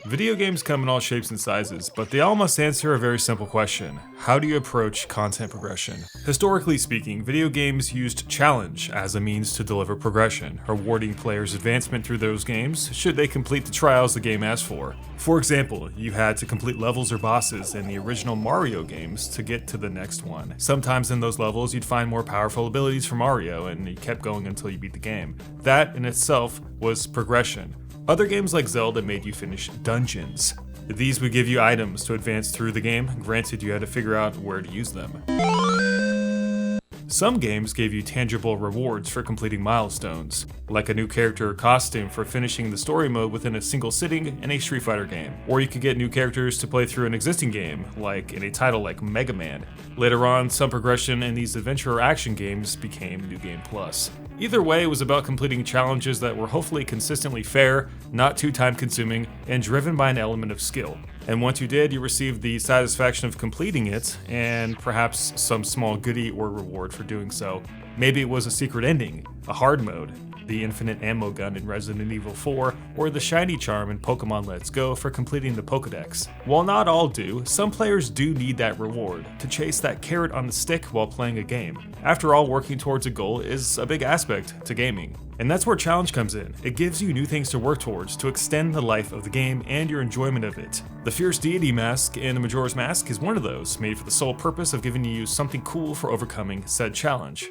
Video games come in all shapes and sizes, but they all must answer a very simple question. How do you approach content progression? Historically speaking, video games used challenge as a means to deliver progression, rewarding players' advancement through those games should they complete the trials the game asked for. For example, you had to complete levels or bosses in the original Mario games to get to the next one. Sometimes in those levels you'd find more powerful abilities for Mario, and you kept going until you beat the game. That in itself was progression. Other games like Zelda made you finish dungeons. These would give you items to advance through the game, granted you had to figure out where to use them. Some games gave you tangible rewards for completing milestones, like a new character or costume for finishing the story mode within a single sitting in a Street Fighter game. Or you could get new characters to play through an existing game, like in a title like Mega Man. Later on, some progression in these adventure or action games became New Game Plus. Either way, it was about completing challenges that were hopefully consistently fair, not too time-consuming, and driven by an element of skill. And once you did, you received the satisfaction of completing it, and perhaps some small goodie or reward for doing so. Maybe it was a secret ending, a hard mode, the infinite ammo gun in Resident Evil 4, or the shiny charm in Pokemon Let's Go for completing the Pokédex. While not all do, some players do need that reward, to chase that carrot on the stick while playing a game. After all, working towards a goal is a big aspect to gaming. And that's where challenge comes in. It gives you new things to work towards to extend the life of the game and your enjoyment of it. The Fierce Deity mask in the Majora's Mask is one of those, made for the sole purpose of giving you something cool for overcoming said challenge.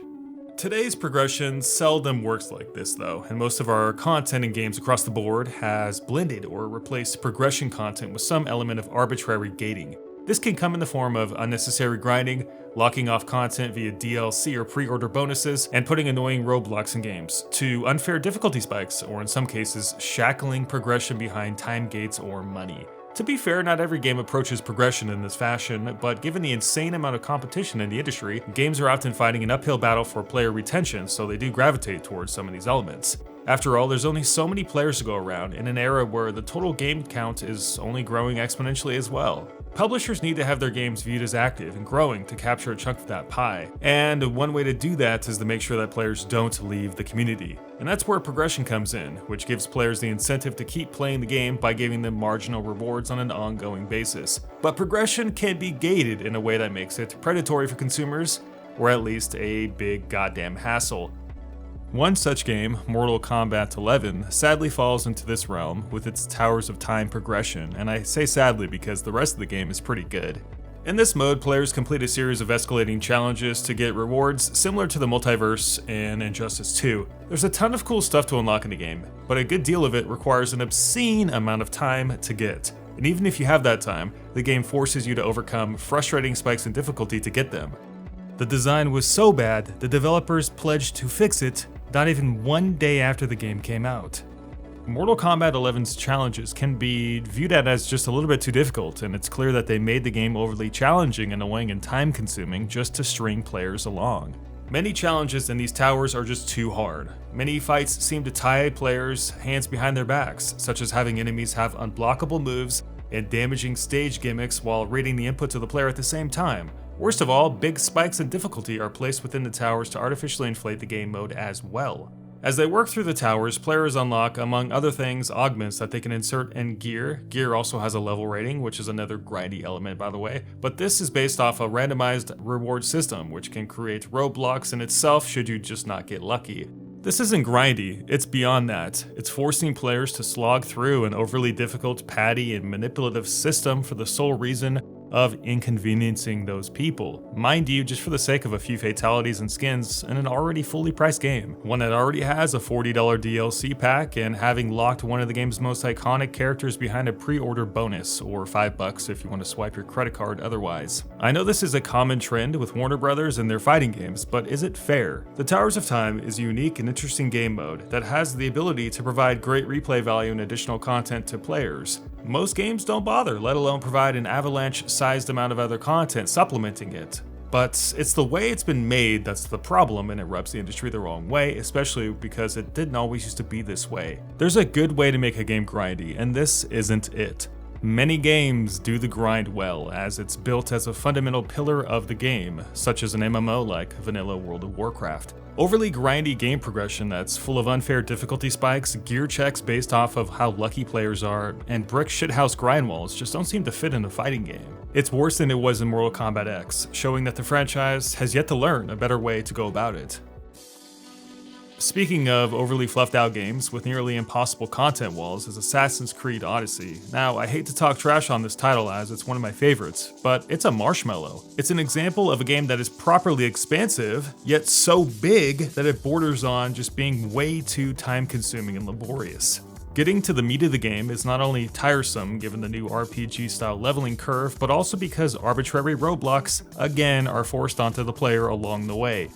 Today's progression seldom works like this though, and most of our content in games across the board has blended or replaced progression content with some element of arbitrary gating. This can come in the form of unnecessary grinding, locking off content via DLC or pre-order bonuses, and putting annoying roadblocks in games, to unfair difficulty spikes, or in some cases, shackling progression behind time gates or money. To be fair, not every game approaches progression in this fashion, but given the insane amount of competition in the industry, games are often fighting an uphill battle for player retention, so they do gravitate towards some of these elements. After all, there's only so many players to go around in an era where the total game count is only growing exponentially as well. Publishers need to have their games viewed as active and growing to capture a chunk of that pie, and one way to do that is to make sure that players don't leave the community. And that's where progression comes in, which gives players the incentive to keep playing the game by giving them marginal rewards on an ongoing basis. But progression can be gated in a way that makes it predatory for consumers, or at least a big goddamn hassle. One such game, Mortal Kombat 11, sadly falls into this realm with its Towers of Time progression, and I say sadly because the rest of the game is pretty good. In this mode, players complete a series of escalating challenges to get rewards similar to the multiverse in Injustice 2. There's a ton of cool stuff to unlock in the game, but a good deal of it requires an obscene amount of time to get. And even if you have that time, the game forces you to overcome frustrating spikes in difficulty to get them. The design was so bad, the developers pledged to fix it not even one day after the game came out. Mortal Kombat 11's challenges can be viewed at as just a little bit too difficult, and it's clear that they made the game overly challenging, annoying, and time-consuming just to string players along. Many challenges in these towers are just too hard. Many fights seem to tie players' hands behind their backs, such as having enemies have unblockable moves and damaging stage gimmicks while reading the input to the player at the same time. Worst of all, big spikes in difficulty are placed within the towers to artificially inflate the game mode as well. As they work through the towers, players unlock, among other things, augments that they can insert in gear. Gear also has a level rating, which is another grindy element by the way, but this is based off a randomized reward system, which can create roadblocks in itself should you just not get lucky. This isn't grindy, it's beyond that. It's forcing players to slog through an overly difficult, patty, and manipulative system for the sole reason of inconveniencing those people. Mind you, just for the sake of a few fatalities and skins in an already fully priced game. One that already has a $40 DLC pack and having locked one of the game's most iconic characters behind a pre-order bonus, or $5 if you want to swipe your credit card otherwise. I know this is a common trend with Warner Brothers and their fighting games, but is it fair? The Towers of Time is a unique and interesting game mode that has the ability to provide great replay value and additional content to players. Most games don't bother, let alone provide an avalanche-sized amount of other content supplementing it. But it's the way it's been made that's the problem, and it rubs the industry the wrong way, especially because it didn't always used to be this way. There's a good way to make a game grindy, and this isn't it. Many games do the grind well, as it's built as a fundamental pillar of the game, such as an MMO like vanilla World of Warcraft. Overly grindy game progression that's full of unfair difficulty spikes, gear checks based off of how lucky players are, and brick shithouse grind walls just don't seem to fit in a fighting game. It's worse than it was in Mortal Kombat X, showing that the franchise has yet to learn a better way to go about it. Speaking of overly fluffed out games with nearly impossible content walls is Assassin's Creed Odyssey. Now, I hate to talk trash on this title as it's one of my favorites, but it's a marshmallow. It's an example of a game that is properly expansive, yet so big that it borders on just being way too time-consuming and laborious. Getting to the meat of the game is not only tiresome given the new RPG-style leveling curve, but also because arbitrary roadblocks, again, are forced onto the player along the way.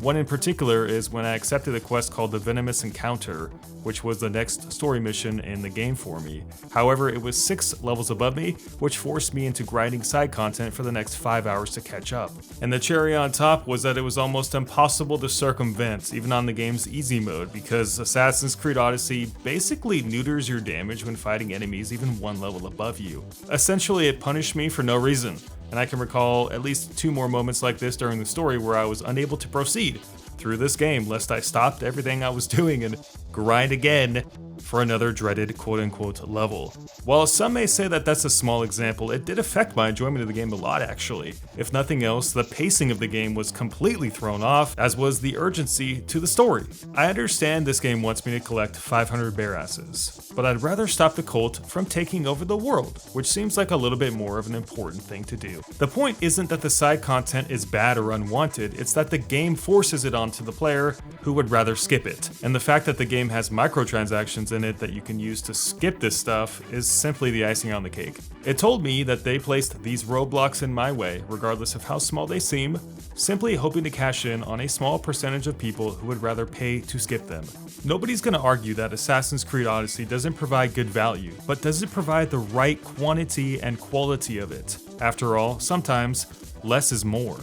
One in particular is when I accepted a quest called the Venomous Encounter, which was the next story mission in the game for me. However, it was 6 levels above me, which forced me into grinding side content for the next 5 hours to catch up. And the cherry on top was that it was almost impossible to circumvent, even on the game's easy mode, because Assassin's Creed Odyssey basically neuters your damage when fighting enemies even 1 level above you. Essentially, it punished me for no reason. And I can recall at least 2 more moments like this during the story where I was unable to proceed through this game lest I stopped everything I was doing and grind again for another dreaded quote-unquote level. While some may say that that's a small example, it did affect my enjoyment of the game a lot actually. If nothing else, the pacing of the game was completely thrown off, as was the urgency to the story. I understand this game wants me to collect 500 bear asses, but I'd rather stop the cult from taking over the world, which seems like a little bit more of an important thing to do. The point isn't that the side content is bad or unwanted, it's that the game forces it onto the player who would rather skip it. And the fact that the game has microtransactions in it that you can use to skip this stuff is simply the icing on the cake. It told me that they placed these roadblocks in my way, regardless of how small they seem, simply hoping to cash in on a small percentage of people who would rather pay to skip them. Nobody's gonna argue that Assassin's Creed Odyssey doesn't provide good value, but does it provide the right quantity and quality of it? After all, sometimes less is more.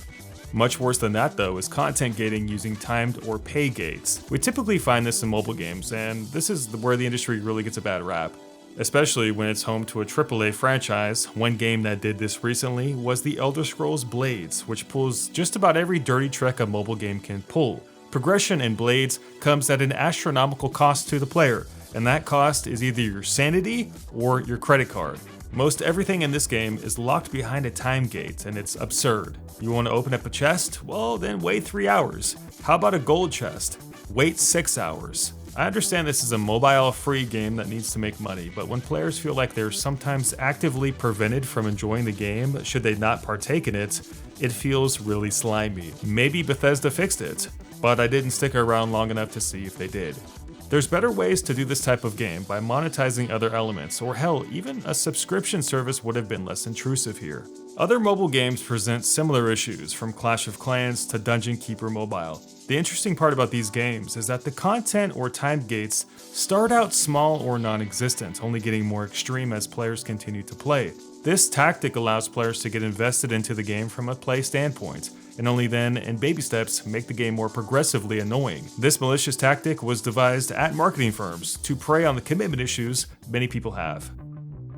Much worse than that though is content gating using timed or pay gates. We typically find this in mobile games, and this is where the industry really gets a bad rap. Especially when it's home to a AAA franchise. One game that did this recently was The Elder Scrolls Blades, which pulls just about every dirty trick a mobile game can pull. Progression in Blades comes at an astronomical cost to the player, and that cost is either your sanity or your credit card. Most everything in this game is locked behind a time gate, and it's absurd. You want to open up a chest? Well, then wait 3 hours. How about a gold chest? Wait 6 hours. I understand this is a mobile-free game that needs to make money, but when players feel like they're sometimes actively prevented from enjoying the game should they not partake in it, it feels really slimy. Maybe Bethesda fixed it, but I didn't stick around long enough to see if they did. There's better ways to do this type of game by monetizing other elements, or hell, even a subscription service would have been less intrusive here. Other mobile games present similar issues, from Clash of Clans to Dungeon Keeper Mobile. The interesting part about these games is that the content or timed gates start out small or non-existent, only getting more extreme as players continue to play. This tactic allows players to get invested into the game from a play standpoint, and only then, in baby steps, make the game more progressively annoying. This malicious tactic was devised at marketing firms to prey on the commitment issues many people have.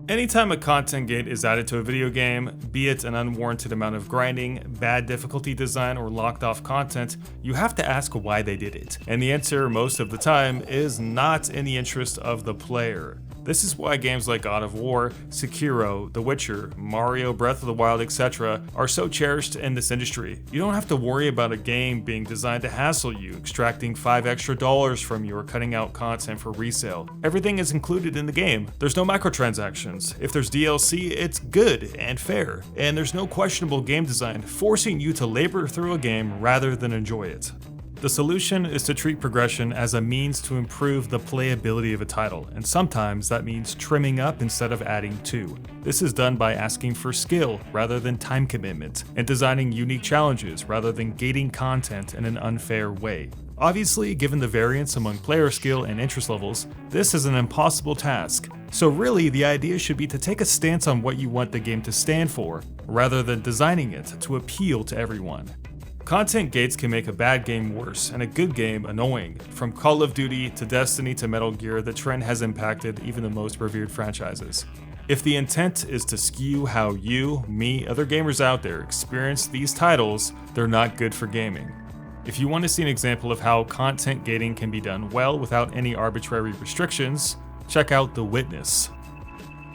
Anytime a content gate is added to a video game, be it an unwarranted amount of grinding, bad difficulty design, or locked off content, you have to ask why they did it. And the answer most of the time is not in the interest of the player. This is why games like God of War, Sekiro, The Witcher, Mario, Breath of the Wild, etc. are so cherished in this industry. You don't have to worry about a game being designed to hassle you, extracting $5 extra from you, or cutting out content for resale. Everything is included in the game. There's no microtransactions. If there's DLC, it's good and fair. And there's no questionable game design forcing you to labor through a game rather than enjoy it. The solution is to treat progression as a means to improve the playability of a title, and sometimes that means trimming up instead of adding to. This is done by asking for skill rather than time commitment, and designing unique challenges rather than gating content in an unfair way. Obviously, given the variance among player skill and interest levels, this is an impossible task. So really, the idea should be to take a stance on what you want the game to stand for, rather than designing it to appeal to everyone. Content gates can make a bad game worse and a good game annoying. From Call of Duty to Destiny to Metal Gear, the trend has impacted even the most revered franchises. If the intent is to skew how you, me, other gamers out there experience these titles, they're not good for gaming. If you want to see an example of how content gating can be done well without any arbitrary restrictions, check out The Witness.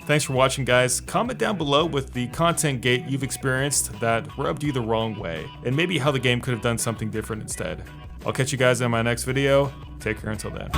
Thanks for watching, guys. Comment down below with the content gate you've experienced that rubbed you the wrong way, and maybe how the game could have done something different instead. I'll catch you guys in my next video. Take care until then.